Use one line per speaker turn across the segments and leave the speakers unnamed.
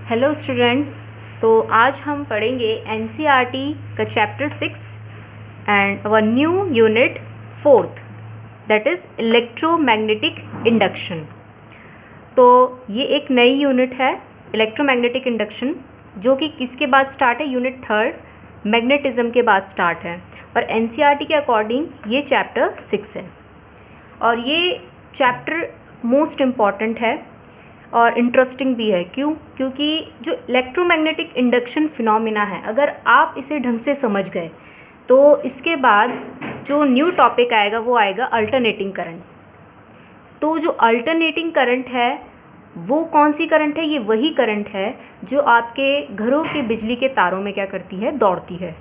Hello students. तो आज हम पढ़ेंगे एनसीईआरटी का chapter 6 and our new unit 4th that is electromagnetic induction. तो ये एक नई यूनिट है इलेक्ट्रोमैग्नेटिक इंडक्शन, जो कि किसके बाद स्टार्ट है? यूनिट 3 मैग्नेटिज्म के बाद स्टार्ट है और एनसीईआरटी के अकॉर्डिंग ये चैप्टर 6 है। और ये चैप्टर मोस्ट इम्पॉर्टेंट है और इंटरेस्टिंग भी है। क्यों? क्योंकि जो इलेक्ट्रोमैग्नेटिक इंडक्शन फिनोमिना है, अगर आप इसे ढंग से समझ गए तो इसके बाद जो न्यू टॉपिक आएगा वो आएगा अल्टरनेटिंग करंट। तो जो अल्टरनेटिंग करंट है वो कौन सी करंट है? ये वही करंट है जो आपके घरों के बिजली के तारों में क्या करती है? दौड़ती है।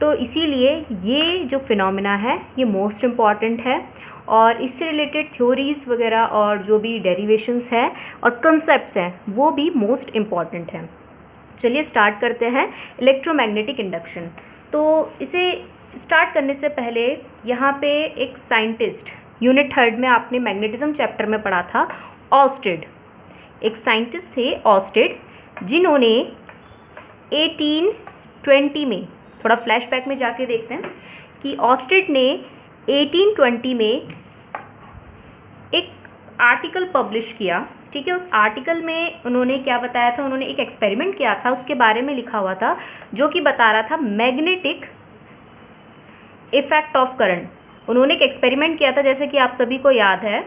तो इसीलिए ये जो फिनोमिना है ये मोस्ट इम्पॉर्टेंट है और इससे रिलेटेड थ्योरीज़ वगैरह और जो भी डेरिवेशंस हैं और कंसेप्ट्स हैं वो भी मोस्ट इम्पॉर्टेंट हैं। चलिए स्टार्ट करते हैं इलेक्ट्रोमैग्नेटिक इंडक्शन। तो इसे स्टार्ट करने से पहले यहाँ पे एक साइंटिस्ट, यूनिट 3 में आपने मैग्नेटिज्म चैप्टर में पढ़ा था, ऑर्स्टेड। एक साइंटिस्ट थे ऑर्स्टेड, जिन्होंने 1820 में, थोड़ा फ्लैशबैक में जाके देखते हैं कि ऑर्स्टेड ने 1820 में एक आर्टिकल पब्लिश किया। ठीक है, उस आर्टिकल में उन्होंने क्या बताया था? उन्होंने एक एक्सपेरिमेंट किया था, उसके बारे में लिखा हुआ था, जो कि बता रहा था मैग्नेटिक इफेक्ट ऑफ करंट। उन्होंने एक एक्सपेरिमेंट किया था, जैसे कि आप सभी को याद है,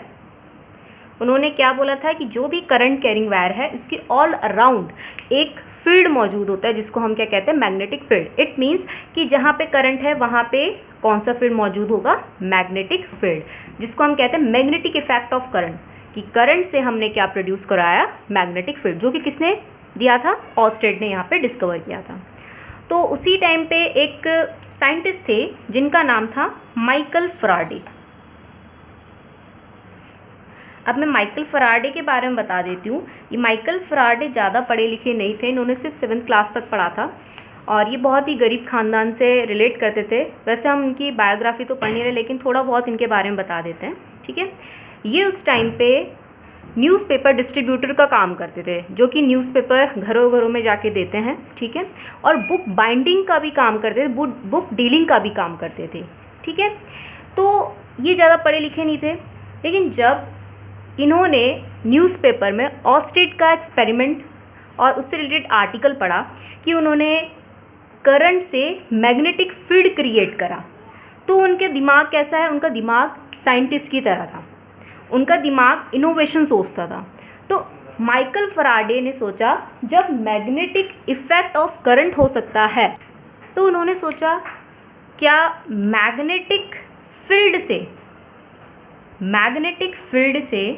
उन्होंने क्या बोला था कि जो भी करंट कैरिंग वायर है उसकी ऑल अराउंड एक फील्ड मौजूद होता है, जिसको हम क्या कहते हैं? Magnetic field. इट मीन्स कि जहाँ पे करंट है वहाँ पे कौन सा फील्ड मौजूद होगा? मैग्नेटिक फील्ड, जिसको हम कहते हैं मैग्नेटिक इफेक्ट ऑफ करंट। कि करंट से हमने क्या प्रोड्यूस कराया? मैग्नेटिक फील्ड, जो कि किसने दिया था? ऑर्स्टेड ने यहाँ पे डिस्कवर किया था। तो उसी टाइम पे एक साइंटिस्ट थे जिनका नाम था माइकल फैराडे। अब मैं माइकल फैराडे के बारे में बता देती हूँ। ये माइकल फैराडे ज़्यादा पढ़े लिखे नहीं थे, इन्होंने सिर्फ 7th क्लास तक पढ़ा था और ये बहुत ही गरीब ख़ानदान से रिलेट करते थे। वैसे हम इनकी बायोग्राफी तो पढ़ नहीं रहे, लेकिन थोड़ा बहुत इनके बारे में बता देते हैं। ठीक है, ये उस टाइम पे न्यूज़पेपर डिस्ट्रीब्यूटर का काम करते थे, जो कि न्यूज़पेपर घरों घरों में जाके देते हैं। ठीक है, और बुक बाइंडिंग का भी काम करते थे, बुक डीलिंग का भी काम करते थे। ठीक है, तो ये ज़्यादा पढ़े लिखे नहीं थे, लेकिन जब इन्होंने न्यूज़पेपर में ऑर्स्टेड का एक्सपेरिमेंट और उससे रिलेटेड आर्टिकल पढ़ा कि उन्होंने करंट से मैग्नेटिक फील्ड क्रिएट करा, तो उनके दिमाग कैसा है? उनका दिमाग साइंटिस्ट की तरह था, उनका दिमाग इनोवेशन सोचता था। तो माइकल फैराडे ने सोचा जब मैग्नेटिक इफेक्ट ऑफ करंट हो सकता है, तो उन्होंने सोचा क्या मैग्नेटिक फील्ड से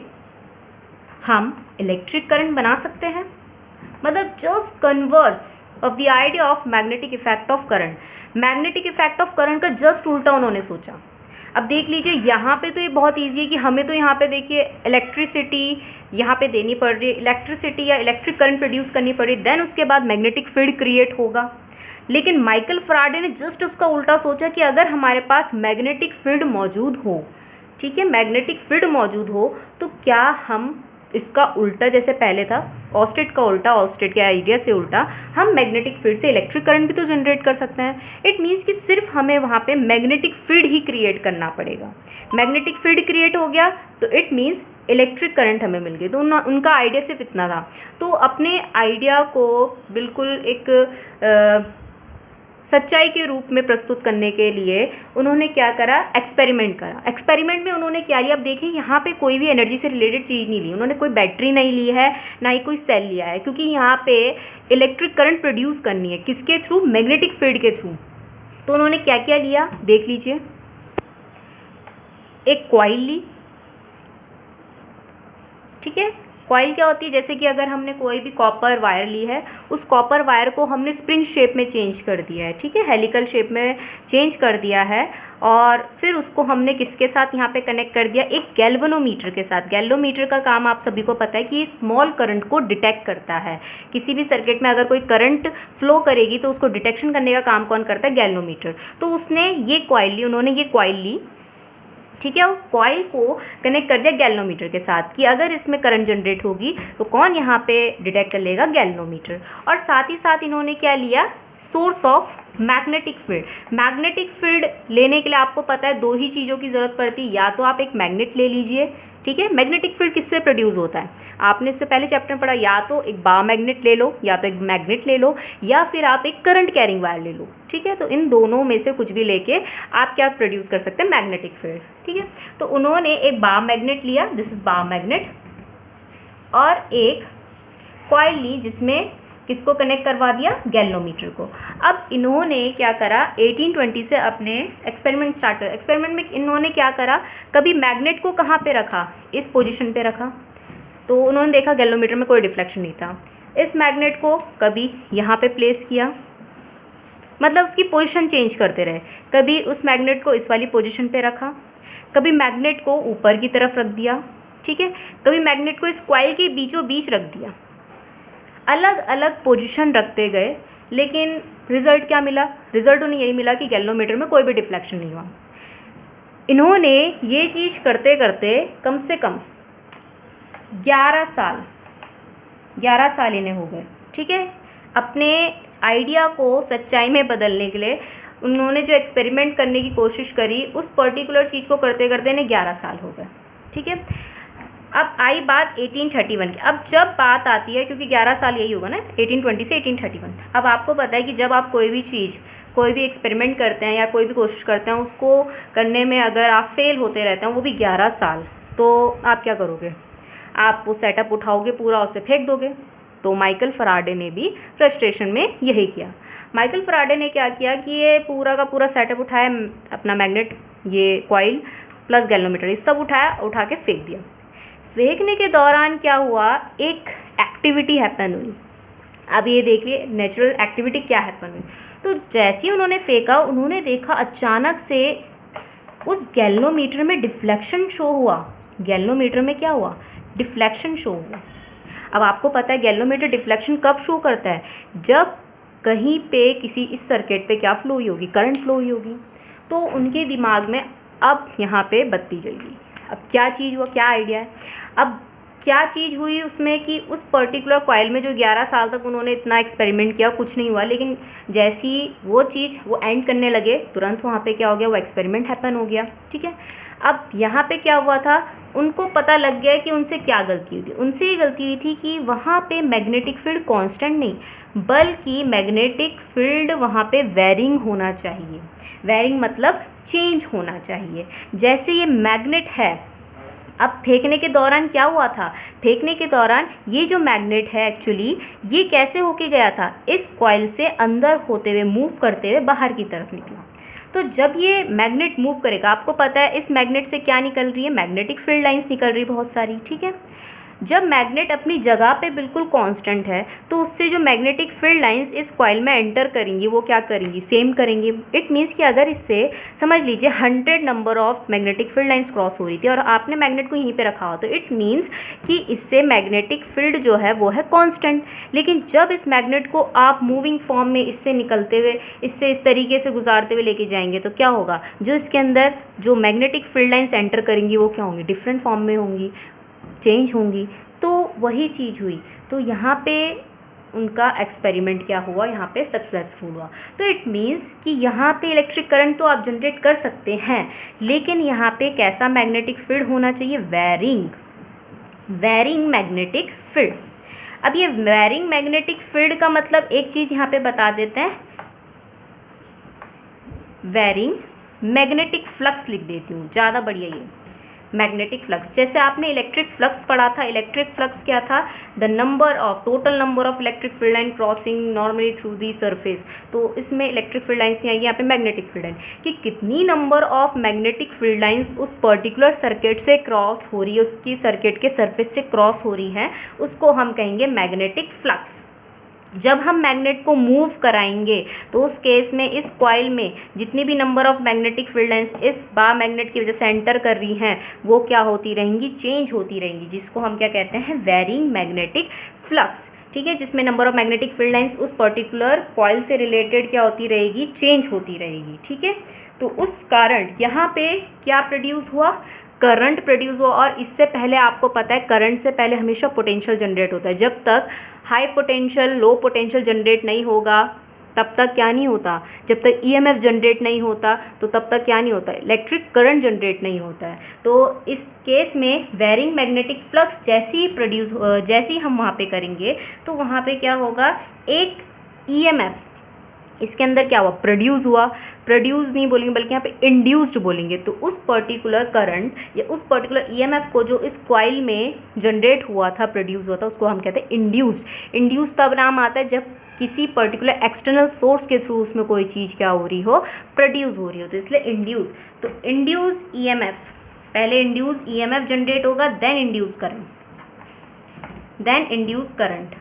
हम इलेक्ट्रिक करंट बना सकते हैं। मतलब just converse of the idea of magnetic effect of current. Magnetic effect of current का जस्ट उल्टा उन्होंने सोचा। अब देख लीजिए, यहाँ पे तो ये बहुत ईजी है कि हमें तो यहाँ पे देखिए इलेक्ट्रिसिटी यहाँ पे देनी पड़ रही है, इलेक्ट्रिसिटी या इलेक्ट्रिक करंट प्रोड्यूस करनी पड़ रही है, देन उसके बाद मैग्नेटिक फील्ड क्रिएट होगा। लेकिन माइकल फैराडे ने जस्ट उसका उल्टा सोचा कि अगर हमारे पास मैग्नेटिक फील्ड मौजूद हो, ठीक है, मैग्नेटिक फील्ड मौजूद हो, तो क्या हम इसका उल्टा, जैसे पहले था ऑर्स्टेड का उल्टा, ऑर्स्टेड के आइडिया से उल्टा, हम मैग्नेटिक फील्ड से इलेक्ट्रिक करंट भी तो जनरेट कर सकते हैं। इट मीन्स कि सिर्फ हमें वहाँ पे मैग्नेटिक फील्ड ही क्रिएट करना पड़ेगा। मैग्नेटिक फील्ड क्रिएट हो गया तो इट मीन्स इलेक्ट्रिक करंट हमें मिल गई। तो उनका आइडिया सिर्फ इतना था। तो अपने आइडिया को बिल्कुल एक सच्चाई के रूप में प्रस्तुत करने के लिए उन्होंने क्या करा? एक्सपेरिमेंट करा। एक्सपेरिमेंट में उन्होंने क्या लिया? अब देखिए, यहाँ पे कोई भी एनर्जी से रिलेटेड चीज़ नहीं ली उन्होंने, कोई बैटरी नहीं ली है, ना ही कोई सेल लिया है, क्योंकि यहाँ पे इलेक्ट्रिक करंट प्रोड्यूस करनी है। किसके थ्रू? मैग्नेटिक फील्ड के थ्रू। तो उन्होंने क्या क्या लिया देख लीजिए। एक कॉइल ली। ठीक है, कॉइल क्या होती है? जैसे कि अगर हमने कोई भी कॉपर वायर ली है, उस कॉपर वायर को हमने स्प्रिंग शेप में चेंज कर दिया है। ठीक है, हेलिकल शेप में चेंज कर दिया है और फिर उसको हमने किसके साथ यहाँ पे कनेक्ट कर दिया? एक गैल्वेनोमीटर के साथ। गैल्वेनोमीटर का काम आप सभी को पता है कि स्मॉल करंट को डिटेक्ट करता है। किसी भी सर्किट में अगर कोई करंट फ्लो करेगी तो उसको डिटेक्शन करने का काम कौन करता है? गैल्वेनोमीटर। तो उसने ये कॉइल ली, उन्होंने ये कॉइल ली। ठीक है। उस कॉइल को कनेक्ट कर दिया गैल्वेनोमीटर के साथ कि अगर इसमें करंट जनरेट होगी तो कौन यहाँ पे डिटेक्ट कर लेगा, गैल्वेनोमीटर। और साथ ही साथ इन्होंने क्या लिया, source of magnetic field. Magnetic field लेने के लिए आपको पता है दो ही चीज़ों की ज़रूरत पड़ती है, या तो आप एक मैग्नेट ले लीजिए, ठीक है। मैग्नेटिक फील्ड किससे प्रोड्यूस होता है, आपने इससे पहले चैप्टर में पढ़ा, या तो एक बा मैग्नेट ले लो, या तो एक मैग्नेट ले लो, या फिर आप एक करंट कैरिंग वायर ले लो, ठीक है। तो इन दोनों में से कुछ भी लेके आप क्या प्रोड्यूस कर सकते हैं, मैग्नेटिक फील्ड, ठीक है। तो उन्होंने एक बा मैग्नेट लिया, दिस इज बा मैग्नेट, और एक कॉइल ली जिसमें किसको कनेक्ट करवा दिया, गैल्वेनोमीटर को। अब इन्होंने क्या करा, 1820 से अपने एक्सपेरिमेंट स्टार्ट कर। एक्सपेरिमेंट में इन्होंने क्या करा, कभी मैग्नेट को कहाँ पे रखा, इस पोजीशन पे रखा, तो उन्होंने देखा गैल्वेनोमीटर में कोई डिफ्लेक्शन नहीं था। इस मैग्नेट को कभी यहाँ पे प्लेस किया, मतलब उसकी पोजीशन चेंज करते रहे, कभी उस मैग्नेट को इस वाली पोजीशन पे रखा, कभी मैग्नेट को ऊपर की तरफ रख दिया, ठीक है, कभी मैग्नेट को इस कॉइल के बीचों बीच रख दिया। अलग अलग पोजीशन रखते गए, लेकिन रिज़ल्ट क्या मिला, रिज़ल्ट उन्हें यही मिला कि गैल्वेनोमीटर में कोई भी डिफ्लेक्शन नहीं हुआ। इन्होंने ये चीज़ करते करते कम से कम 11 साल इन्हें हो गए, ठीक है। अपने आइडिया को सच्चाई में बदलने के लिए उन्होंने जो एक्सपेरिमेंट करने की कोशिश करी, उस पर्टिकुलर चीज़ को करते करते इन्हें 11 साल हो गए, ठीक है। अब आई बात 1831 की। अब जब बात आती है, क्योंकि 11 साल यही होगा ना, 1820 से 1831। अब आपको पता है कि जब आप कोई भी चीज़, कोई भी एक्सपेरिमेंट करते हैं या कोई भी कोशिश करते हैं, उसको करने में अगर आप फेल होते रहते हैं, वो भी 11 साल, तो आप क्या करोगे, आप वो सेटअप उठाओगे पूरा, उसे फेंक दोगे। तो माइकल फैराडे ने भी फ्रस्ट्रेशन में यही किया। माइकल फैराडे ने क्या किया कि ये पूरा का पूरा सेटअप उठाया, अपना मैग्नेट, ये कॉइल प्लस गैल्वेनोमीटर, ये सब उठाया, उठा के फेंक दिया। फेंकने के दौरान क्या हुआ, एक एक्टिविटी हैपन हुई। अब ये देखिए नेचुरल एक्टिविटी क्या हैपन हुई। तो जैसे ही उन्होंने फेंका, उन्होंने देखा अचानक से उस गैल्वेनोमीटर में डिफ्लेक्शन शो हुआ। गैल्वेनोमीटर में क्या हुआ, डिफ्लेक्शन शो हुआ। अब आपको पता है गैल्वेनोमीटर डिफ्लेक्शन कब शो करता है, जब कहीं पे किसी इस सर्किट पे क्या फ्लो हुई होगी, करंट फ्लो हुई होगी। तो उनके दिमाग में अब यहाँ पे बत्ती जल गई। अब क्या चीज़ हुआ, क्या आइडिया है, अब क्या चीज़ हुई उसमें कि उस पर्टिकुलर कॉइल में जो 11 साल तक उन्होंने इतना एक्सपेरिमेंट किया, कुछ नहीं हुआ, लेकिन जैसी वो चीज़ वो एंड करने लगे, तुरंत वहाँ पे क्या हो गया, वो एक्सपेरिमेंट हैपन हो गया, ठीक है। अब यहाँ पे क्या हुआ था, उनको पता लग गया कि उनसे क्या गलती हुई थी। उनसे ये गलती हुई थी कि वहाँ पे मैग्नेटिक फील्ड कांस्टेंट नहीं, बल्कि मैग्नेटिक फील्ड वहाँ पे वेरिंग होना चाहिए। वेरिंग मतलब चेंज होना चाहिए। जैसे ये मैग्नेट है, अब फेंकने के दौरान क्या हुआ था, फेंकने के दौरान ये जो मैग्नेट है एक्चुअली ये कैसे होके गया था, इस कॉइल से अंदर होते हुए, मूव करते हुए बाहर की तरफ निकला। तो जब ये मैग्नेट मूव करेगा, आपको पता है इस मैग्नेट से क्या निकल रही है, मैग्नेटिक फील्ड लाइंस निकल रही है बहुत सारी, ठीक है। जब मैग्नेट अपनी जगह पे बिल्कुल कांस्टेंट है, तो उससे जो मैग्नेटिक फील्ड लाइंस इस कॉइल में एंटर करेंगी, वो क्या करेंगी, सेम करेंगी। इट मीन्स कि अगर इससे समझ लीजिए 100 number of magnetic field lines cross हो रही थी और आपने मैग्नेट को यहीं पे रखा हो, तो इट मीन्स कि इससे मैग्नेटिक फील्ड जो है वो है कांस्टेंट। लेकिन जब इस मैग्नेट को आप मूविंग फॉर्म में इससे निकलते हुए, इससे इस तरीके से गुजारते हुए लेके जाएंगे, तो क्या होगा, जो इसके अंदर जो मैग्नेटिक फील्ड लाइंस एंटर करेंगी वो क्या होंगी, डिफरेंट फॉर्म में होंगी, चेंज होंगी। तो वही चीज़ हुई। तो यहाँ पे उनका एक्सपेरिमेंट क्या हुआ, यहाँ पे सक्सेसफुल हुआ। तो इट मीन्स कि यहाँ पे इलेक्ट्रिक करंट तो आप जनरेट कर सकते हैं, लेकिन यहाँ पे कैसा मैग्नेटिक फील्ड होना चाहिए, वेरिंग मैग्नेटिक फील्ड। अब ये वेरिंग मैग्नेटिक फील्ड का मतलब एक चीज़ यहाँ पे बता देते हैं, वेरिंग मैग्नेटिक फ्लक्स लिख देती हूँ, ज़्यादा बढ़िया ये मैग्नेटिक फ्लक्स। जैसे आपने इलेक्ट्रिक फ्लक्स पढ़ा था, इलेक्ट्रिक फ्लक्स क्या था, the number of, total number of electric field line crossing normally through the surface. तो इसमें इलेक्ट्रिक फील्ड लाइंस नहीं आएगी, यहाँ पे मैग्नेटिक फील्ड लाइन, कि कितनी number of magnetic field lines उस पर्टिकुलर सर्किट से क्रॉस हो रही है, उसकी सर्किट के सरफेस से क्रॉस हो रही है, उसको हम कहेंगे मैग्नेटिक फ्लक्स। जब हम मैग्नेट को मूव कराएंगे तो उस केस में इस कॉइल में जितनी भी number of magnetic field lines इस बा मैग्नेट की वजह से एंटर कर रही हैं, वो क्या होती रहेंगी, चेंज होती रहेंगी, जिसको हम क्या कहते हैं, वेरिंग मैग्नेटिक फ्लक्स, ठीक है। जिसमें number of magnetic field lines उस पर्टिकुलर कॉइल से रिलेटेड क्या होती रहेगी, चेंज होती रहेगी, ठीक है। तो उस कारण यहाँ पे क्या प्रोड्यूस हुआ, करंट प्रोड्यूस हुआ। और इससे पहले आपको पता है करंट से पहले हमेशा पोटेंशियल जनरेट होता है। जब तक high potential low potential generate नहीं होगा तब तक क्या नहीं होता, जब तक ईएमएफ जनरेट नहीं होता तो तब तक क्या नहीं होता, इलेक्ट्रिक करंट जनरेट नहीं होता है। तो इस केस में वेरिंग मैग्नेटिक फ्लक्स जैसी हम वहाँ पे करेंगे तो वहाँ पे क्या होगा, एक ईएमएफ इसके अंदर क्या हुआ, प्रोड्यूस हुआ। प्रोड्यूस नहीं बोलेंगे बल्कि यहाँ पे इंड्यूस्ड बोलेंगे। तो उस पर्टिकुलर करंट या उस पर्टिकुलर ईएमएफ को जो इस कॉइल में जनरेट हुआ था, प्रोड्यूस हुआ था, उसको हम कहते हैं इंड्यूस्ड। इंड्यूस तब नाम आता है जब किसी पर्टिकुलर एक्सटर्नल सोर्स के थ्रू उसमें कोई चीज़ क्या हो रही हो, प्रोड्यूस हो रही हो, तो इसलिए इंड्यूस। तो इंड्यूस ईएमएफ, पहले इंड्यूस ईएमएफ जनरेट होगा, देन इंड्यूस करंट,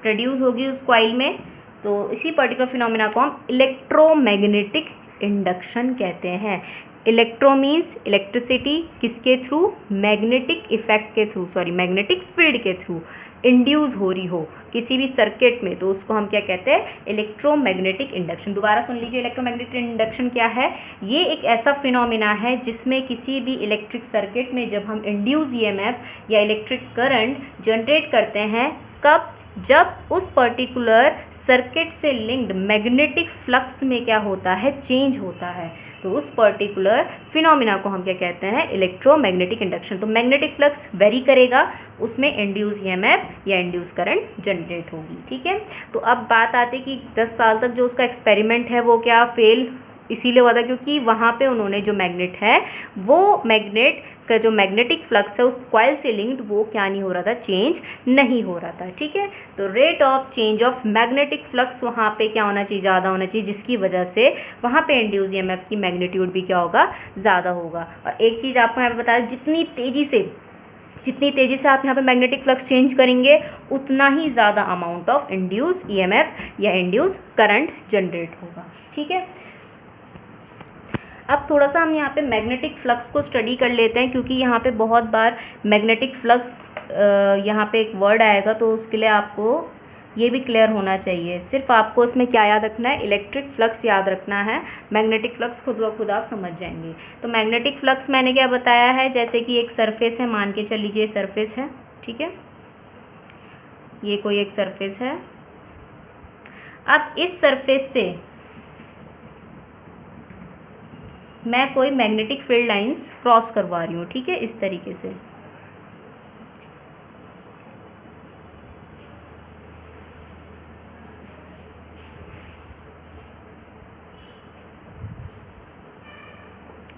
प्रोड्यूस होगी उस कॉइल में। तो इसी पर्टिकुलर फिनोमिना को हम इलेक्ट्रोमैग्नेटिक इंडक्शन कहते हैं। इलेक्ट्रो मीन्स इलेक्ट्रिसिटी, किसके थ्रू, मैग्नेटिक इफेक्ट के थ्रू, मैग्नेटिक फील्ड के थ्रू इंड्यूस हो रही हो किसी भी सर्किट में, तो उसको हम क्या कहते हैं, इलेक्ट्रोमैग्नेटिक इंडक्शन। दोबारा सुन लीजिए, इलेक्ट्रोमैग्नेटिक इंडक्शन क्या है, ये एक ऐसा फिनोमिना है जिसमें किसी भी इलेक्ट्रिक सर्किट में जब हम इंड्यूस ईएमएफ या इलेक्ट्रिक करंट जनरेट करते हैं, कब, जब उस पर्टिकुलर सर्किट से लिंक्ड मैग्नेटिक फ्लक्स में क्या होता है, चेंज होता है, तो उस पर्टिकुलर फिनोमिना को हम क्या कहते हैं, इलेक्ट्रोमैग्नेटिक इंडक्शन। तो मैग्नेटिक फ्लक्स वेरी करेगा, उसमें इंड्यूस ईएमएफ या इंड्यूस करंट जनरेट होगी। ठीक है, तो अब बात आती है कि 10 साल तक जो उसका एक्सपेरिमेंट है वो क्या फेल इसीलिए हुआ था क्योंकि वहाँ पे उन्होंने जो मैग्नेट है वो मैग्नेट का जो मैग्नेटिक फ्लक्स है उस कॉइल से लिंक्ड वो क्या नहीं हो रहा था, चेंज नहीं हो रहा था। ठीक है, तो rate of change of magnetic flux वहाँ पे क्या होना चाहिए, ज़्यादा होना चाहिए, जिसकी वजह से वहाँ पे इंड्यूस ईएमएफ की मैग्नीट्यूड भी क्या होगा, ज़्यादा होगा। और एक चीज़ आपको यहाँ पे बता दें, जितनी तेज़ी से आप यहाँ पे मैग्नेटिक फ्लक्स चेंज करेंगे उतना ही ज़्यादा अमाउंट ऑफ इंड्यूस ईएमएफ या इंड्यूस करंट जनरेट होगा। ठीक है, अब थोड़ा सा हम यहाँ पे मैग्नेटिक फ्लक्स को स्टडी कर लेते हैं क्योंकि यहाँ पे बहुत बार मैग्नेटिक फ्लक्स यहाँ पे एक वर्ड आएगा, तो उसके लिए आपको ये भी क्लियर होना चाहिए। सिर्फ आपको इसमें क्या याद रखना है, इलेक्ट्रिक फ्लक्स याद रखना है, मैग्नेटिक फ्लक्स खुद ब खुद आप समझ जाएंगे। तो मैग्नेटिक फ्लक्स मैंने क्या बताया है, जैसे कि एक सरफेस है, मान के चल लीजिए सरफेस है, ठीक है, ये कोई एक सरफेस है। अब इस सरफेस से मैं कोई मैग्नेटिक फील्ड लाइंस क्रॉस करवा रही हूँ, ठीक है, इस तरीके से।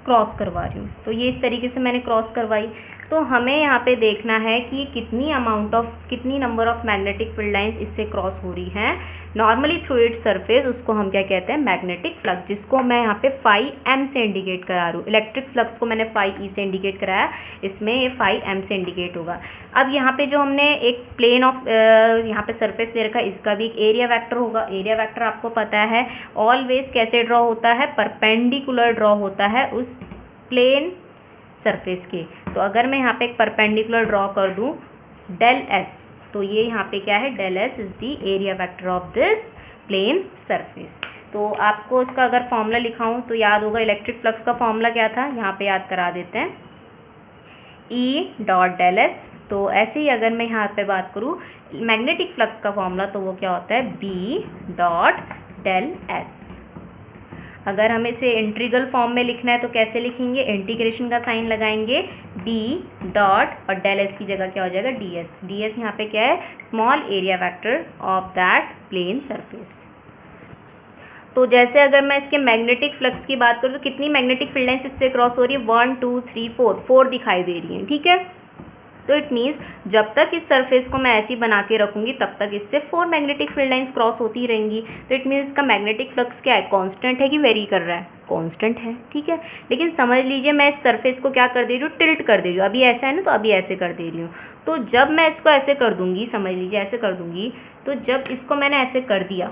क्रॉस करवा रही हूँ, तो ये इस तरीके से मैंने क्रॉस करवाई। तो हमें यहाँ पे देखना है कि कितनी number of magnetic field lines इससे क्रॉस हो रही हैं नॉर्मली थ्रू इट्स सरफेस। उसको हम क्या कहते हैं, मैग्नेटिक फ्लक्स, जिसको मैं यहाँ पे फाई एम से इंडिकेट करा रही हूँ। इलेक्ट्रिक फ्लक्स को मैंने फाई ई से इंडिकेट कराया, इसमें ये फाई एम से इंडिकेट होगा। अब यहाँ पे जो हमने एक प्लेन ऑफ यहाँ पे सरफेस दे रखा है, इसका भी एक एरिया वेक्टर होगा। एरिया वेक्टर आपको पता है ऑलवेज कैसे ड्रॉ होता है, परपेंडिकुलर ड्रॉ होता है उस प्लेन सरफेस के। तो अगर मैं यहाँ पे एक परपेंडिकुलर ड्रॉ कर दूँ डेल एस, तो ये यहाँ पे क्या है, del S is the area vector of this plane surface. तो आपको इसका अगर फॉर्मूला लिखाऊं तो याद होगा, इलेक्ट्रिक फ्लक्स का फॉर्मूला क्या था, यहाँ पे याद करा देते हैं, ई डॉट डेल एस। तो ऐसे ही अगर मैं यहाँ पे बात करूँ मैग्नेटिक फ्लक्स का फॉर्मूला, तो वो क्या होता है, बी डॉट डेल एस। अगर हमें इसे इंटीग्रल फॉर्म में लिखना है तो कैसे लिखेंगे, इंटीग्रेशन का साइन लगाएंगे, बी डॉट और डेल एस की जगह क्या हो जाएगा, डी एस। डी एस यहाँ पे क्या है, small area vector of that plane surface. तो जैसे अगर मैं इसके मैग्नेटिक फ्लक्स की बात करूँ तो कितनी मैग्नेटिक फील्ड लाइंस इससे क्रॉस हो रही है, 1 2 3 4 दिखाई दे रही हैं, ठीक है। तो इट मीन्स जब तक इस सरफेस को मैं ऐसी बना के रखूँगी तब तक इससे 4 मैग्नेटिक फील्ड लाइंस क्रॉस होती रहेंगी। तो इट मीन्स इसका मैग्नेटिक फ्लक्स क्या है, कांस्टेंट है कि वेरी कर रहा है, कांस्टेंट है, ठीक है। लेकिन समझ लीजिए मैं इस सरफेस को क्या कर दे रही हूँ, टिल्ट कर दे रही हूँ। अभी ऐसा है ना, तो अभी ऐसे कर दे रही हूँ। तो जब मैं इसको ऐसे कर दूँगी, समझ लीजिए ऐसे कर दूँगी, तो जब इसको मैंने ऐसे कर दिया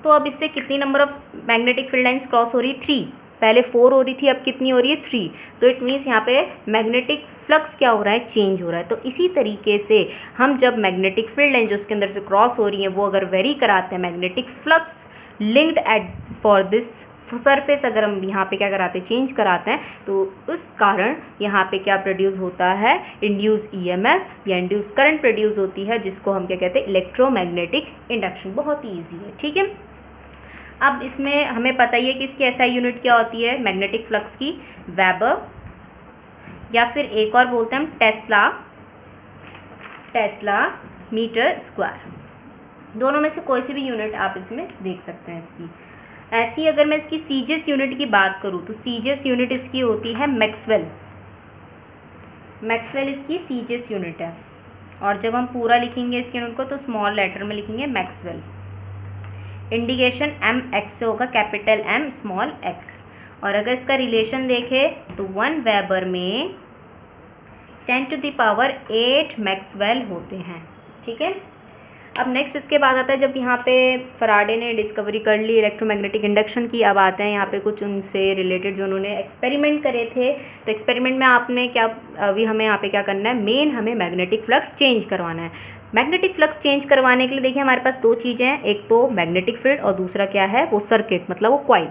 तो अब इससे कितनी number of magnetic field lines cross हो रही है, 3। पहले 4 हो रही थी, अब कितनी हो रही है 3। तो इट मीन्स यहाँ पे मैग्नेटिक फ्लक्स क्या हो रहा है, चेंज हो रहा है। तो इसी तरीके से हम जब मैग्नेटिक फील्ड हैं जो उसके अंदर से क्रॉस हो रही हैं वो अगर वेरी कराते हैं, magnetic flux linked at for this surface अगर हम यहाँ पे क्या कराते हैं, चेंज कराते हैं, तो उस कारण यहाँ पे क्या प्रोड्यूस होता है, इंड्यूस ईएमएफ या इंड्यूस करंट प्रोड्यूस होती है, जिसको हम क्या कहते हैं, इलेक्ट्रोमैग्नेटिक इंडक्शन। बहुत ही ईजी है, ठीक है। अब इसमें हमें पता ही है कि इसकी एसआई यूनिट क्या होती है मैग्नेटिक फ्लक्स की, वेबर, या फिर एक और बोलते हैं हम टेस्ला मीटर स्क्वायर। दोनों में से कोई सी भी यूनिट आप इसमें देख सकते हैं इसकी। ऐसी अगर मैं इसकी सीजीएस यूनिट की बात करूँ तो सीजीएस यूनिट इसकी होती है मैक्सवेल इसकी सीजीएस यूनिट है। और जब हम पूरा लिखेंगे इसकी यूनिट को तो स्मॉल लेटर में लिखेंगे मैक्सवेल। इंडिकेशन एम एक्स से होगा, कैपिटल एम स्मॉल एक्स। और अगर इसका रिलेशन देखें तो 1 वेबर में 10⁸ मैक्सवेल होते हैं, ठीक है। अब नेक्स्ट इसके बाद आता है जब यहाँ पे फराडे ने डिस्कवरी कर ली इलेक्ट्रोमैग्नेटिक इंडक्शन की। अब आते हैं यहाँ पे कुछ उनसे रिलेटेड जो उन्होंने एक्सपेरिमेंट करे थे। तो एक्सपेरिमेंट में आपने क्या, अभी हमें यहाँ पे क्या करना है, मेन हमें मैग्नेटिक फ्लक्स चेंज करवाना है। मैग्नेटिक फ्लक्स चेंज करवाने के लिए देखिए हमारे पास 2 चीज़ें हैं, एक तो मैग्नेटिक फील्ड और दूसरा क्या है, वो सर्किट, मतलब वो कॉइल।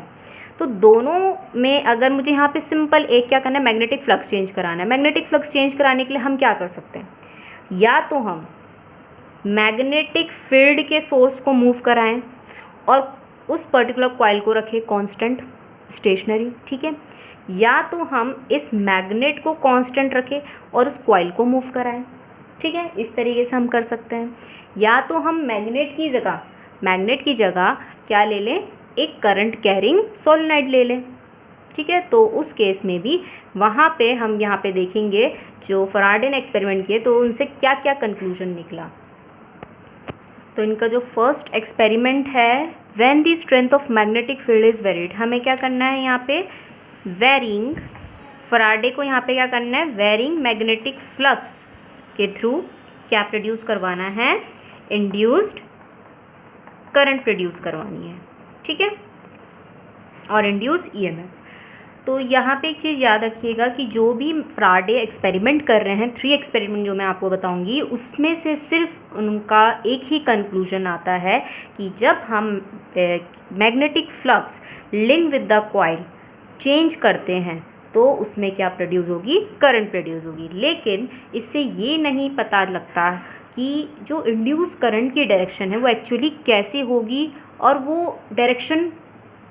तो दोनों में अगर मुझे यहाँ पे सिंपल एक क्या करना है, मैग्नेटिक फ्लक्स चेंज कराना है। मैग्नेटिक फ्लक्स चेंज कराने के लिए हम क्या कर सकते हैं, या तो हम मैग्नेटिक फील्ड के सोर्स को मूव कराएं और उस पर्टिकुलर कॉइल को रखें कांस्टेंट स्टेशनरी, ठीक है, या तो हम इस मैग्नेट को कांस्टेंट रखें और उस कॉइल को मूव कराएं, ठीक है। इस तरीके से हम कर सकते हैं। या तो हम मैग्नेट की जगह क्या ले लें, एक करंट कैरिंग सोलेनॉइड ले लें, ठीक है। तो उस केस में भी वहाँ पे हम यहाँ पे देखेंगे जो फराडे ने एक्सपेरिमेंट किए तो उनसे क्या क्या कंक्लूजन निकला। तो इनका जो फर्स्ट एक्सपेरिमेंट है, when the strength of magnetic field is varied, हमें क्या करना है यहाँ पे, वेरिंग, फराडे को यहाँ पे क्या करना है, वेरिंग मैग्नेटिक फ्लक्स के थ्रू क्या प्रोड्यूस करवाना है, इंड्यूस्ड करंट प्रोड्यूस करवानी है, ठीक है, और इंड्यूस ईएमएफ। तो यहाँ पे एक चीज़ याद रखिएगा कि जो भी फराडे एक्सपेरिमेंट कर रहे हैं, 3 एक्सपेरिमेंट जो मैं आपको बताऊंगी, उसमें से सिर्फ उनका एक ही कंक्लूजन आता है कि जब हम magnetic flux link with the coil change करते हैं तो उसमें क्या प्रोड्यूस होगी, करंट प्रोड्यूस होगी। लेकिन इससे ये नहीं पता लगता कि जो इंड्यूस करंट की डायरेक्शन है वो एक्चुअली कैसी होगी और वो डायरेक्शन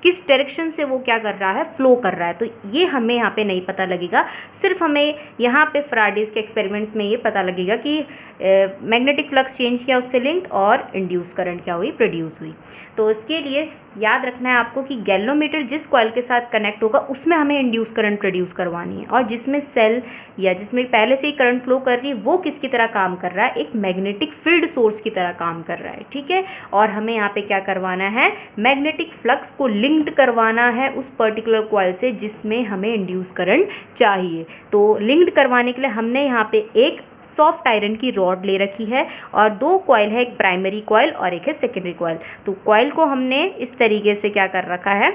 किस डायरेक्शन से वो क्या कर रहा है, फ्लो कर रहा है। तो ये हमें यहाँ पे नहीं पता लगेगा। सिर्फ हमें यहाँ पे फराडेज के एक्सपेरिमेंट्स में ये पता लगेगा कि मैग्नेटिक फ्लक्स चेंज किया उससे लिंक्ड और इंड्यूस करंट क्या हुई, प्रोड्यूस हुई। तो इसके लिए याद रखना है आपको कि गैल्वेनोमीटर जिस कॉइल के साथ कनेक्ट होगा उसमें हमें इंड्यूस करंट प्रोड्यूस करवानी है, और जिसमें सेल या जिसमें पहले से ही करंट फ्लो कर रही है वो किसकी तरह काम कर रहा है, एक मैग्नेटिक फील्ड सोर्स की तरह काम कर रहा है, ठीक है। और हमें यहाँ पे क्या करवाना है, मैग्नेटिक फ्लक्स को लिंक्ड करवाना है उस पर्टिकुलर कॉइल से जिसमें हमें इंड्यूस करंट चाहिए। तो लिंक्ड करवाने के लिए हमने यहाँ पे एक सॉफ्ट आयरन की रॉड ले रखी है और 2 कॉइल है, एक प्राइमरी कॉइल और एक है सेकेंडरी कॉइल। तो कॉइल को हमने इस तरीके से क्या कर रखा है,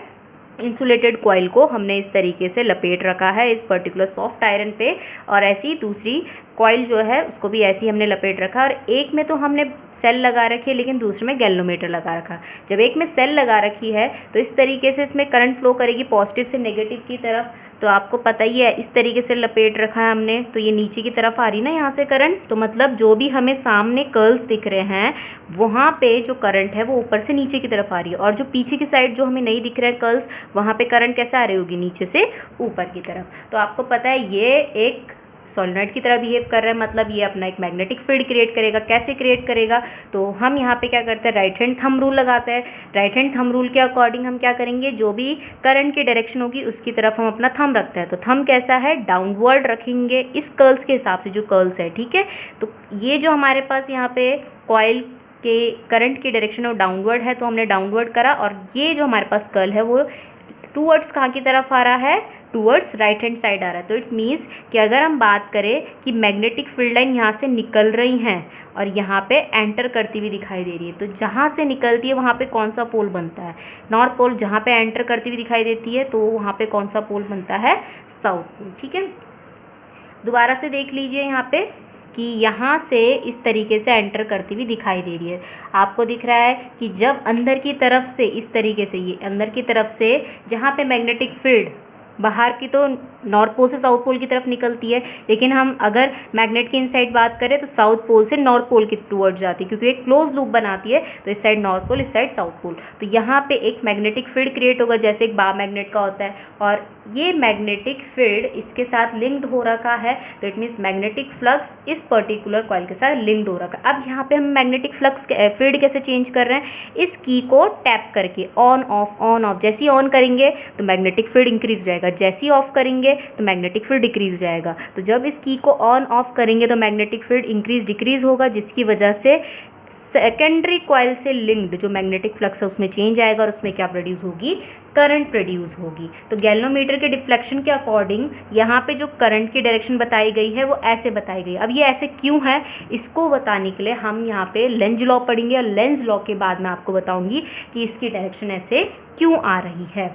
इंसुलेटेड कॉइल को हमने इस तरीके से लपेट रखा है इस पर्टिकुलर सॉफ्ट आयरन पे, और ऐसी दूसरी कॉइल जो है उसको भी ऐसे ही हमने लपेट रखा। और एक में तो हमने सेल लगा रखी है लेकिन दूसरे में गैल्वेनोमीटर लगा रखा। जब एक में सेल लगा रखी है तो इस तरीके से इसमें करंट फ्लो करेगी पॉजिटिव से नेगेटिव की तरफ। तो आपको पता ही है इस तरीके से लपेट रखा है हमने, तो ये नीचे की तरफ आ रही ना यहाँ से करंट। तो मतलब जो भी हमें सामने कर्ल्स दिख रहे हैं वहाँ पे जो करंट है वो ऊपर से नीचे की तरफ आ रही है, और जो पीछे की साइड जो हमें नहीं दिख रहे हैं कर्ल्स, वहाँ पे करंट कैसे आ रही होगी, नीचे से ऊपर की तरफ। तो आपको पता है ये एक सोलेनॉइड की तरह बिहेव कर रहा है, मतलब ये अपना एक मैग्नेटिक फील्ड क्रिएट करेगा। कैसे क्रिएट करेगा, तो हम यहाँ पे क्या करते हैं, राइट हैंड थंब रूल लगाते हैं। राइट हैंड थंब रूल के अकॉर्डिंग हम क्या करेंगे, जो भी करंट की डायरेक्शन होगी उसकी तरफ हम अपना थंब रखते हैं। तो थंब कैसा है, डाउनवर्ड रखेंगे इस कर्ल्स के हिसाब से जो कर्ल्स है, ठीक है। तो ये जो हमारे पास यहाँ पे कॉइल के करंट की डायरेक्शन है वो डाउनवर्ड है, तो हमने डाउनवर्ड करा, और ये जो हमारे पास कर्ल है वो टूवर्ड्स कहाँ की तरफ आ रहा है, टूवर्ड्स राइट हैंड साइड आ रहा है। तो इट मीन्स कि अगर हम बात करें कि मैग्नेटिक फील्ड लाइन यहाँ से निकल रही हैं और यहाँ पे एंटर करती हुई दिखाई दे रही है, तो जहाँ से निकलती है वहाँ पे कौन सा पोल बनता है, नॉर्थ पोल। जहाँ पे एंटर करती हुई दिखाई देती है तो वहाँ पे कौन सा पोल बनता है, साउथ पोल। ठीक है, दोबारा से देख लीजिए यहाँ पे कि यहाँ से इस तरीके से एंटर करती हुई दिखाई दे रही है। आपको दिख रहा है कि जब अंदर की तरफ से इस तरीके से, ये अंदर की तरफ से जहाँ पे मैग्नेटिक फील्ड बाहर की तो नॉर्थ पोल से साउथ पोल की तरफ निकलती है, लेकिन हम अगर मैग्नेट की इनसाइड बात करें तो साउथ पोल से नॉर्थ पोल की टूवर्ड जाती है, क्योंकि एक क्लोज लूप बनाती है। तो इस साइड नॉर्थ पोल, इस साइड साउथ पोल। तो यहाँ पे एक मैग्नेटिक फील्ड क्रिएट होगा जैसे एक बार मैग्नेट का होता है, और ये मैग्नेटिक फील्ड इसके साथ लिंक्ड हो रखा है। तो इट मीन्स मैग्नेटिक फ्लक्स इस पर्टिकुलर कॉइल के साथ लिंक्ड हो रखा है। अब यहाँ पे हम मैग्नेटिक फ्लक्स फील्ड कैसे चेंज कर रहे हैं, इस की को टैप करके ऑन ऑफ। जैसे ही ऑन करेंगे तो मैग्नेटिक फील्ड इंक्रीज जाएगा, जैसे ही ऑफ करेंगे तो मैग्नेटिक फील्ड डिक्रीज जाएगा। तो जब इस की को ऑन ऑफ करेंगे तो मैग्नेटिक फील्ड इंक्रीज डिक्रीज होगा, जिसकी वजह से सेकेंडरी कॉइल से लिंक्ड जो मैग्नेटिक फ्लक्स है उसमें चेंज आएगा और उसमें क्या प्रोड्यूस होगी, करंट प्रोड्यूस होगी। तो गैल्वेनोमीटर के डिफ्लेक्शन के अकॉर्डिंग यहाँ पे जो करंट की डायरेक्शन बताई गई है वो ऐसे बताई गई। अब ये ऐसे क्यों है, इसको बताने के लिए हम यहाँ पे लेंज लॉ पढ़ेंगे, और लेंज लॉ के बाद मैं आपको बताऊँगी कि इसकी डायरेक्शन ऐसे क्यों आ रही है।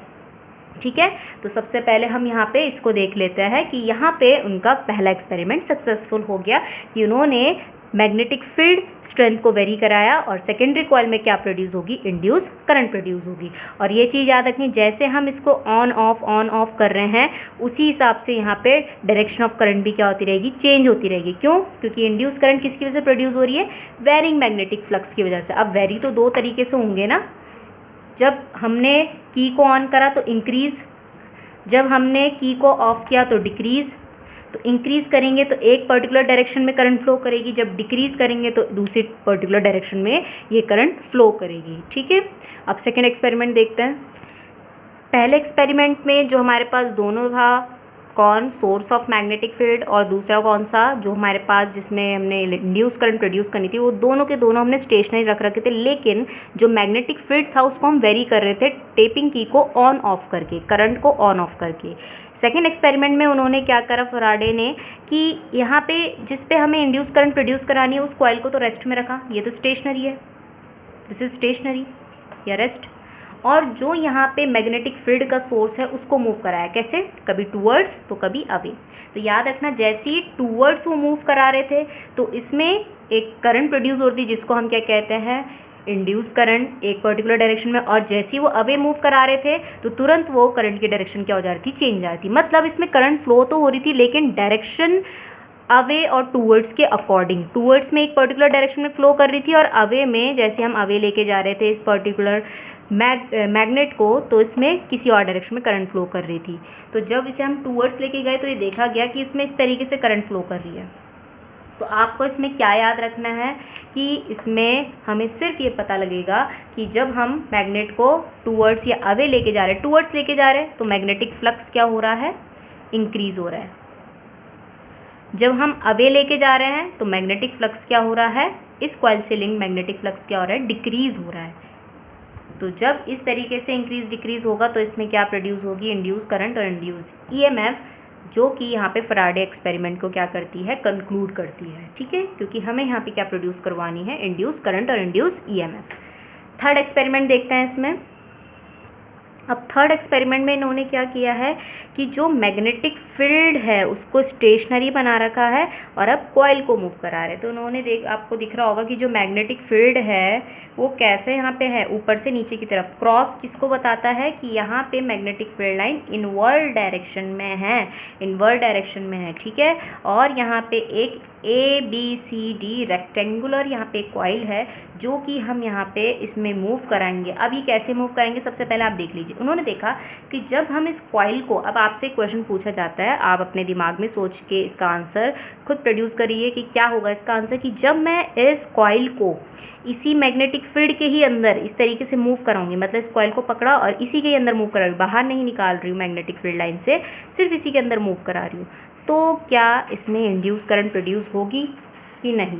ठीक है, तो सबसे पहले हम यहाँ पे इसको देख लेते हैं कि यहाँ पे उनका पहला एक्सपेरिमेंट सक्सेसफुल हो गया कि उन्होंने मैग्नेटिक फील्ड स्ट्रेंथ को वेरी कराया और सेकेंडरी कॉइल में क्या प्रोड्यूस होगी, इंड्यूस करंट प्रोड्यूस होगी। और ये चीज़ याद रखनी, जैसे हम इसको ऑन ऑफ कर रहे हैं उसी हिसाब से यहाँ पे डायरेक्शन ऑफ करंट भी क्या होती रहेगी, चेंज होती रहेगी। क्यों, क्योंकि इंड्यूस करंट किसकी वजह से प्रोड्यूस हो रही है, वेरिंग मैग्नेटिक फ्लक्स की वजह से। अब वेरी तो दो तरीके से होंगे ना, जब हमने की को ऑन करा तो इंक्रीज़, जब हमने की को ऑफ किया तो डिक्रीज़। तो इंक्रीज़ करेंगे तो एक पर्टिकुलर डायरेक्शन में करंट फ्लो करेगी, जब डिक्रीज़ करेंगे तो दूसरी पर्टिकुलर डायरेक्शन में ये करंट फ्लो करेगी। ठीक है, अब सेकेंड एक्सपेरिमेंट देखते हैं। पहले एक्सपेरिमेंट में जो हमारे पास दोनों था, कौन, सोर्स ऑफ मैग्नेटिक फील्ड, और दूसरा कौन सा जो हमारे पास जिसमें हमने इंड्यूस करंट प्रोड्यूस करनी थी, वो दोनों के दोनों हमने स्टेशनरी रख रखे थे। लेकिन जो मैग्नेटिक फील्ड था उसको हम वेरी कर रहे थे टेपिंग की को ऑन ऑफ करके, करंट को ऑन ऑफ करके। सेकेंड एक्सपेरिमेंट में उन्होंने क्या करा फराडे ने कि यहाँ पे जिस पे हमें इंड्यूस करंट प्रोड्यूस करानी है उस कॉइल को तो रेस्ट में रखा, ये तो स्टेशनरी है, दिस इज स्टेशनरी या रेस्ट। और जो यहाँ पे मैग्नेटिक फील्ड का सोर्स है उसको मूव कराया, कैसे, कभी टूवर्ड्स तो कभी अवे। तो याद रखना, जैसे ही टूवर्ड्स वो मूव करा रहे थे तो इसमें एक करंट प्रोड्यूस होती है जिसको हम क्या कहते हैं, इंड्यूस करंट, एक पर्टिकुलर डायरेक्शन में। और जैसे ही वो अवे मूव करा रहे थे तो तुरंत वो करंट की डायरेक्शन क्या हो जा रही थी, चेंज जा रही थी। मतलब इसमें करंट फ्लो तो हो रही थी लेकिन डायरेक्शन अवे और टूवर्ड्स के अकॉर्डिंग, टूवर्ड्स में एक पर्टिकुलर डायरेक्शन में फ्लो कर रही थी और अवे में जैसे हम अवे लेके जा रहे थे इस पर्टिकुलर मैग्नेट को तो इसमें किसी और डायरेक्शन में करंट फ्लो कर रही थी। तो जब इसे हम टूवर्ड्स लेके गए तो ये देखा गया कि इसमें इस तरीके से करंट फ्लो कर रही है। तो आपको इसमें क्या याद रखना है कि इसमें हमें सिर्फ ये पता लगेगा कि जब हम मैग्नेट को टूवर्ड्स या अवे लेके जा रहे हैं, टूवर्ड्स लेके जा रहे हैं तो मैग्नेटिक फ्लक्स क्या हो रहा है, इंक्रीज़ हो रहा है। जब हम अवे लेके जा रहे हैं तो मैग्नेटिक फ्लक्स क्या हो रहा है, इस कॉइल से लिंक मैग्नेटिक फ्लक्स क्या हो रहा है, डिक्रीज़ हो रहा है। तो जब इस तरीके से इंक्रीज़ डिक्रीज़ होगा तो इसमें क्या प्रोड्यूस होगी, इंड्यूस करंट और इंड्यूस ईएमएफ, जो कि यहाँ पे फराडे एक्सपेरिमेंट को क्या करती है, कंक्लूड करती है। ठीक है, क्योंकि हमें यहाँ पे क्या प्रोड्यूस करवानी है, इंड्यूस करंट और इंड्यूस ईएमएफ। थर्ड एक्सपेरिमेंट देखते हैं इसमें। अब थर्ड एक्सपेरिमेंट में इन्होंने क्या किया है कि जो मैग्नेटिक फील्ड है उसको स्टेशनरी बना रखा है और अब कॉइल को मूव करा रहे हैं। तो उन्होंने आपको दिख रहा होगा कि जो मैग्नेटिक फील्ड है वो कैसे यहाँ पे है, ऊपर से नीचे की तरफ। क्रॉस किसको बताता है कि यहाँ पे magnetic field line inward direction में है, इनवर्ड डायरेक्शन में है। ठीक है, और यहाँ पे एक ABCD रेक्टेंगुलर यहाँ पे कॉइल है जो कि हम यहाँ पे इसमें मूव कराएंगे। अब ये कैसे मूव करेंगे, सबसे पहले आप देख लीजिए। उन्होंने देखा कि जब हम इस कॉइल को, अब आपसे क्वेश्चन पूछा जाता है, आप अपने दिमाग में सोच के इसका आंसर खुद प्रोड्यूस करिए कि क्या होगा इसका आंसर, कि जब मैं इस कॉइल को इसी मैग्नेटिक फील्ड के ही अंदर इस तरीके से मूव कराऊंगी, मतलब इस कॉइल को पकड़ा और इसी के अंदर मूव करा रही हूँ, बाहर नहीं निकाल रही हूँ मैग्नेटिक फील्ड लाइन से, सिर्फ इसी के अंदर मूव करा रही हूँ, तो क्या इसमें इंड्यूस करंट प्रोड्यूस होगी कि नहीं।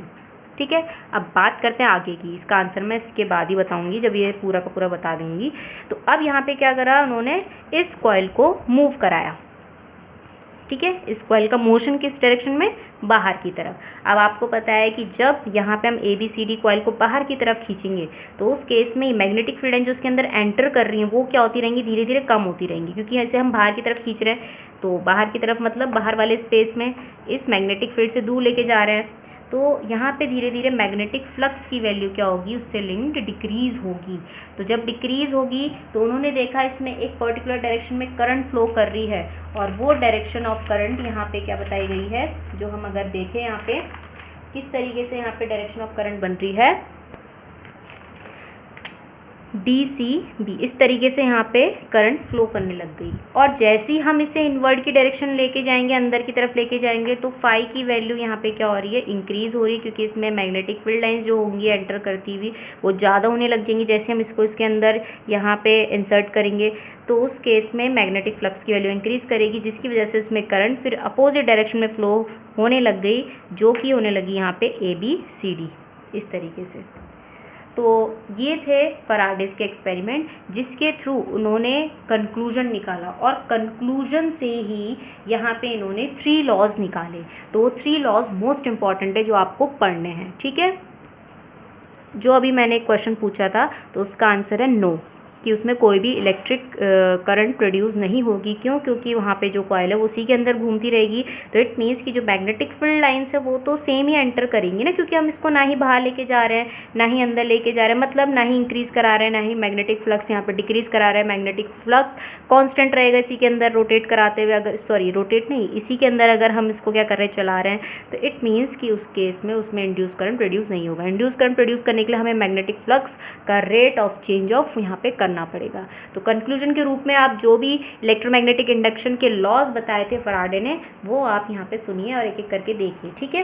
ठीक है। अब बात करते हैं आगे की, इसका आंसर मैं इसके बाद ही बताऊंगी जब ये पूरा का पूरा बता देंगी। तो अब यहाँ पे क्या करा उन्होंने, इस कॉइल को मूव कराया, ठीक है। इस कॉइल का मोशन किस डायरेक्शन में, बाहर की तरफ। अब आपको पता है कि जब यहाँ पे हम ABCD कॉइल को बाहर की तरफ खींचेंगे तो उस केस में मैग्नेटिक फील्ड जो उसके अंदर एंटर कर रही हैं वो क्या होती रहेंगी, धीरे धीरे कम होती रहेंगी, क्योंकि ऐसे हम बाहर की तरफ खींच रहे हैं। तो बाहर की तरफ मतलब बाहर वाले स्पेस में इस मैग्नेटिक फील्ड से दूर लेके जा रहे हैं, तो यहाँ पे धीरे धीरे मैग्नेटिक फ्लक्स की वैल्यू क्या होगी, उससे लिंक्ड डिक्रीज़ होगी। तो जब डिक्रीज़ होगी तो उन्होंने देखा इसमें एक पर्टिकुलर डायरेक्शन में करंट फ्लो कर रही है, और वो डायरेक्शन ऑफ करंट यहाँ पे क्या बताई गई है, जो हम अगर देखें यहाँ पे किस तरीके से यहाँ पे डायरेक्शन ऑफ करंट बन रही है, DCB, इस तरीके से यहाँ पे करंट फ्लो करने लग गई। और जैसे ही हम इसे इनवर्ड की डायरेक्शन लेके जाएंगे, अंदर की तरफ लेके जाएंगे, तो फाई की वैल्यू यहाँ पे क्या हो रही है, इंक्रीज़ हो रही है, क्योंकि इसमें मैग्नेटिक फील्ड लाइंस जो होंगी एंटर करती हुई वो ज़्यादा होने लग जाएंगी। जैसे हम इसको इसके अंदर यहाँ पे इंसर्ट करेंगे तो उस केस में मैग्नेटिक फ्लक्स की वैल्यू इंक्रीज़ करेगी, जिसकी वजह से उसमें करंट फिर अपोजिट डायरेक्शन में फ्लो होने लग गई, जो कि होने लगी यहाँ पे ABCD इस तरीके से। तो ये थे फराडेस के एक्सपेरिमेंट, जिसके थ्रू उन्होंने कंक्लूजन निकाला, और कंक्लूजन से ही यहाँ पे इन्होंने 3 लॉज निकाले। तो 3 लॉज मोस्ट इम्पॉर्टेंट है जो आपको पढ़ने हैं, ठीक है। जो अभी मैंने एक क्वेश्चन पूछा था तो उसका आंसर है नो, कि उसमें कोई भी इलेक्ट्रिक करंट प्रोड्यूस नहीं होगी। क्यों? क्योंकि वहाँ पे जो कॉइल है वो उसी के अंदर घूमती रहेगी। तो इट मीन्स कि जो मैग्नेटिक फील्ड लाइंस है वो तो सेम ही एंटर करेंगी ना, क्योंकि हम इसको ना ही बाहर लेके जा रहे हैं ना ही अंदर लेके जा रहे हैं, मतलब ना ही इंक्रीज़ करा रहे हैं ना ही मैग्नेटिक फ्लक्स यहाँ पर डिक्रीज़ करा रहे हैं। मैग्नेटिक फ्लक्स कॉन्स्टेंट रहेगा इसी के अंदर रोटेट कराते हुए, अगर रोटेट नहीं, इसी के अंदर अगर हम इसको क्या कर रहे हैं, चला रहे हैं, तो इट मीन्स कि उस केस में उसमें इंड्यूस करंट प्रोड्यूस नहीं होगा। इंड्यूस करंट प्रोड्यूस करने के लिए हमें मैग्नेटिक फ्लक्स का रेट ऑफ चेंज ऑफ यहाँ पे करना पड़ेगा। तो कंक्लूजन के रूप में आप जो भी इलेक्ट्रोमैग्नेटिक इंडक्शन के लॉज बताए थे फराडे ने, वो आप यहाँ पे सुनिए और एक एक करके देखिए, ठीक है।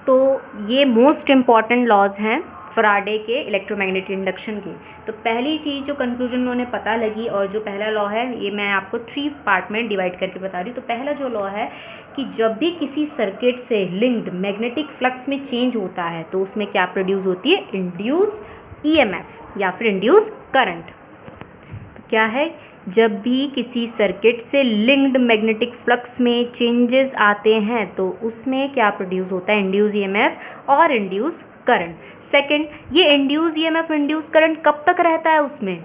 तो ये मोस्ट इम्पॉर्टेंट लॉज हैं फराडे के इलेक्ट्रोमैग्नेटिक इंडक्शन के। तो पहली चीज़ जो कंक्लूजन में उन्हें पता लगी, और जो पहला लॉ है ये मैं आपको 3 पार्ट में डिवाइड करके बता रही हूँ। तो पहला जो लॉ है कि जब भी किसी सर्किट से लिंक्ड मैग्नेटिक फ्लक्स में चेंज होता है तो उसमें क्या प्रोड्यूस होती है, इंड्यूस EMF या फिर इंड्यूस करंट। तो क्या है, जब भी किसी सर्किट से लिंक्ड मैग्नेटिक फ्लक्स में चेंजेस आते हैं तो उसमें क्या प्रोड्यूस होता है, इंड्यूस EMF और इंड्यूस करंट। सेकंड, ये इंड्यूस EMF इंड्यूस करंट कब तक रहता है उसमें,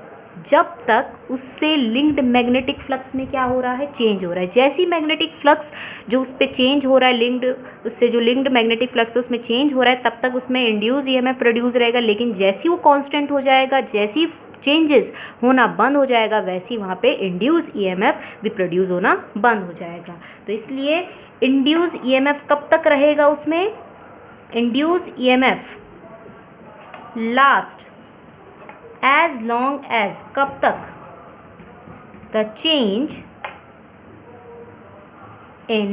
जब तक उससे लिंक्ड मैग्नेटिक फ्लक्स में क्या हो रहा है, चेंज हो रहा है। जैसे ही मैग्नेटिक फ्लक्स जो उस पर चेंज हो रहा है, लिंक्ड उससे जो लिंक्ड मैग्नेटिक फ्लक्स उसमें चेंज हो रहा है, तब तक उसमें इंड्यूस EMF प्रोड्यूस रहेगा। लेकिन जैसे ही वो कांस्टेंट हो जाएगा, जैसे ही चेंजेस होना बंद हो जाएगा, वैसे ही वहाँ पे इंड्यूस EMF भी प्रोड्यूस होना बंद हो जाएगा। तो इसलिए इंड्यूस EMF कब तक रहेगा उसमें, induce EMF last as long as, कब तक, the change in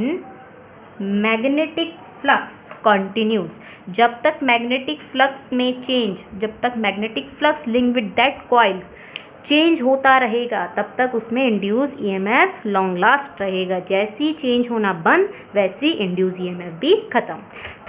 magnetic flux continues, जब तक मैग्नेटिक फ्लक्स में चेंज, जब तक magnetic flux link with that coil change होता रहेगा तब तक उसमें इंड्यूस EMF लॉन्ग लास्ट रहेगा। जैसे ही चेंज होना बंद वैसे ही इंड्यूस EMF भी ख़त्म।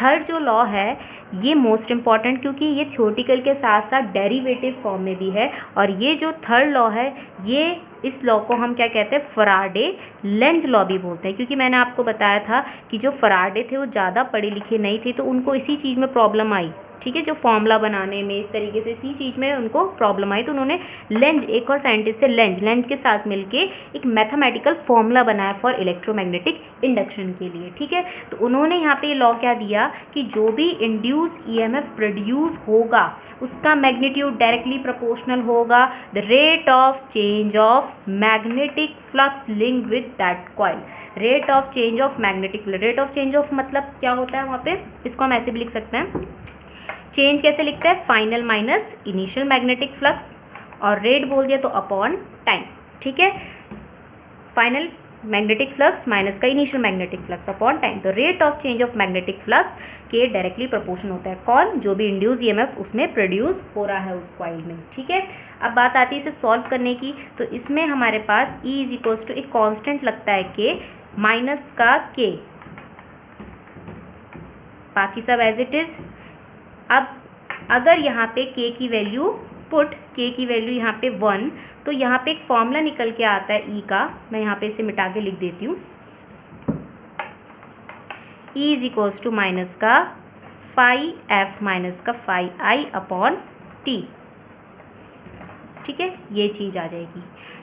थर्ड जो लॉ है ये मोस्ट इम्पॉर्टेंट, क्योंकि ये थ्योरेटिकल के साथ साथ डेरिवेटिव फॉर्म में भी है। और ये जो थर्ड लॉ है, ये इस लॉ को हम क्या कहते हैं, फराडे लेंज लॉ भी बोलते हैं। क्योंकि मैंने आपको बताया था कि जो फराडे थे वो ज़्यादा पढ़े लिखे नहीं थे, तो उनको इसी चीज़ में प्रॉब्लम आई, ठीक है, जो फॉर्मूला बनाने में, इस तरीके से इसी चीज़ में उनको प्रॉब्लम आई। तो उन्होंने लेंज, एक और साइंटिस्ट थे लेंज के साथ मिलके एक मैथमेटिकल फॉर्मूला बनाया फॉर इलेक्ट्रोमैग्नेटिक इंडक्शन के लिए, ठीक है। तो उन्होंने यहाँ पे ये लॉ क्या दिया कि जो भी इंड्यूस EMF प्रोड्यूस होगा उसका मैग्नीट्यूड डायरेक्टली प्रोपोर्शनल होगा the rate of change of magnetic flux link with that coil. Rate of change of magnetic, rate of change of मतलब क्या होता है वहाँ पे, इसको हम ऐसे भी लिख सकते हैं, चेंज कैसे लिखते हैं, final minus initial magnetic flux, और रेट बोल दिया तो अपॉन टाइम, ठीक है। फाइनल मैग्नेटिक फ्लक्स माइनस का initial magnetic flux upon time. तो rate of change of magnetic flux के डायरेक्टली प्रोपोर्शन होता है कौन, जो भी इंड्यूस EMF उसमें प्रोड्यूस हो रहा है उस कॉइल में, ठीक है। अब बात आती है इसे सॉल्व करने की। तो इसमें हमारे पास E इज इक्वल्स टू एक कॉन्स्टेंट लगता है K माइनस का K, बाकी सब एज इट इज़। अब अगर यहाँ पे k की वैल्यू k की वैल्यू यहाँ पे 1, तो यहाँ पे एक फॉर्मूला निकल के आता है E का, मैं यहाँ पे इसे मिटा के लिख देती हूँ। E is equals to minus का फाई एफ माइनस का फाई आई अपॉन टी। ठीक है, ये चीज़ आ जाएगी।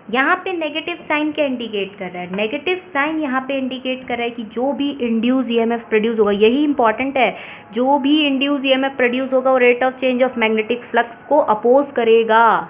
यहाँ पे नेगेटिव साइन क्या इंडिकेट कर रहा है? नेगेटिव साइन यहाँ पे इंडिकेट कर रहा है कि जो भी इंड्यूस ईएमएफ प्रोड्यूस होगा, यही इंपॉर्टेंट है, जो भी इंड्यूस ईएमएफ प्रोड्यूस होगा वो rate of change of magnetic flux को अपोज करेगा।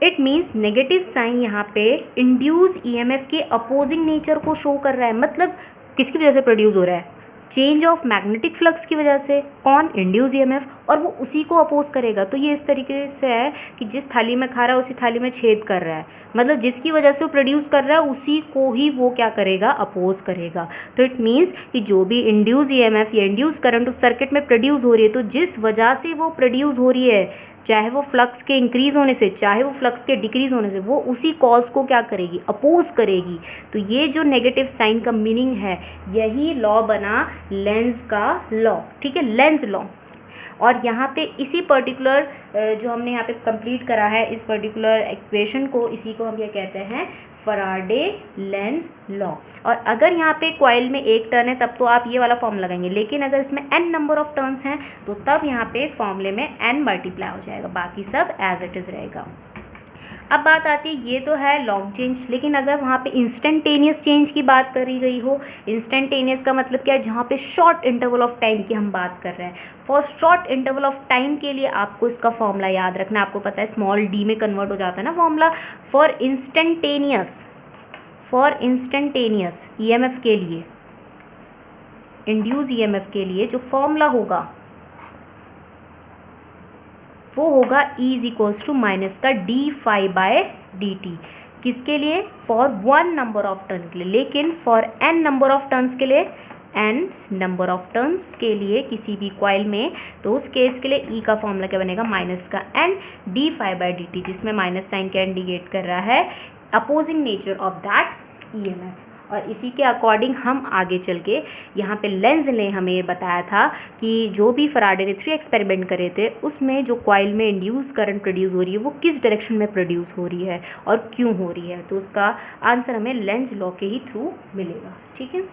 इट मीन्स नेगेटिव साइन यहाँ पे इंड्यूस ईएमएफ के अपोजिंग नेचर को शो कर रहा है। मतलब किसकी वजह से प्रोड्यूस हो रहा है? चेंज ऑफ मैग्नेटिक फ्लक्स की वजह से। कौन? इंड्यूस ईएमएफ, और वो उसी को अपोज करेगा। तो ये इस तरीके से है कि जिस थाली में खा रहा है उसी थाली में छेद कर रहा है, मतलब जिसकी वजह से वो प्रोड्यूस कर रहा है उसी को ही वो क्या करेगा? अपोज करेगा। तो इट मीन्स कि जो भी इंड्यूस ईएमएफ या इंड्यूस करंट उस सर्किट में प्रोड्यूस हो रही है, तो जिस वजह से वो प्रोड्यूस हो रही है, चाहे वो फ्लक्स के इंक्रीज़ होने से चाहे वो फ्लक्स के डिक्रीज़ होने से, वो उसी कॉज को क्या करेगी? अपोज करेगी। तो ये जो नेगेटिव साइन का मीनिंग है, यही लॉ बना लेंज का लॉ। ठीक है, लेंज लॉ। और यहाँ पे इसी पर्टिकुलर जो हमने यहाँ पे कंप्लीट करा है, इस पर्टिकुलर इक्वेशन को, इसी को हम ये कहते हैं फराडे लेंज लॉ। और अगर यहाँ पे कॉइल में एक टर्न है तब तो आप ये वाला फॉर्म लगाएंगे, लेकिन अगर इसमें n नंबर ऑफ टर्न्स हैं तो तब यहाँ पे फॉर्मूले में n मल्टीप्लाई हो जाएगा, बाकी सब एज इट इज़ रहेगा। अब बात आती है, ये तो है लॉन्ग चेंज, लेकिन अगर वहाँ पे इंस्टेंटेनियस चेंज की बात करी गई हो, इंस्टेंटेनियस का मतलब क्या है? जहाँ पे शॉर्ट इंटरवल ऑफ टाइम की हम बात कर रहे हैं। For short interval of time के लिए आपको इसका फॉर्मूला याद रखना है। आपको पता है स्मॉल d में कन्वर्ट हो जाता है ना फॉर्मूला। फॉर इंस्टेंटेनियस ईएमएफ के लिए, इंड्यूस ईएमएफ के लिए जो फॉर्मूला होगा वो होगा E is equals to minus का d phi by D t. किसके लिए? फॉर 1 नंबर ऑफ टर्न के लिए। लेकिन for n number of turns के लिए, n नंबर ऑफ टर्न्स के लिए किसी भी कॉइल में, तो उस केस के लिए E का फॉर्मूला क्या बनेगा? माइनस का n D phi by D T, जिसमें माइनस साइन क्या इंडिकेट कर रहा है? Opposing nature of that EMF. और इसी के अकॉर्डिंग हम आगे चल के यहाँ पे लेंज ने हमें ये बताया था कि जो भी फराडे ने 3 एक्सपेरिमेंट करे थे, उसमें जो कॉइल में इंड्यूस करंट प्रोड्यूस हो रही है वो किस डायरेक्शन में प्रोड्यूस हो रही है और क्यों हो रही है। तो उसका आंसर हमें लेंज लॉ के ही थ्रू मिलेगा। ठीक है।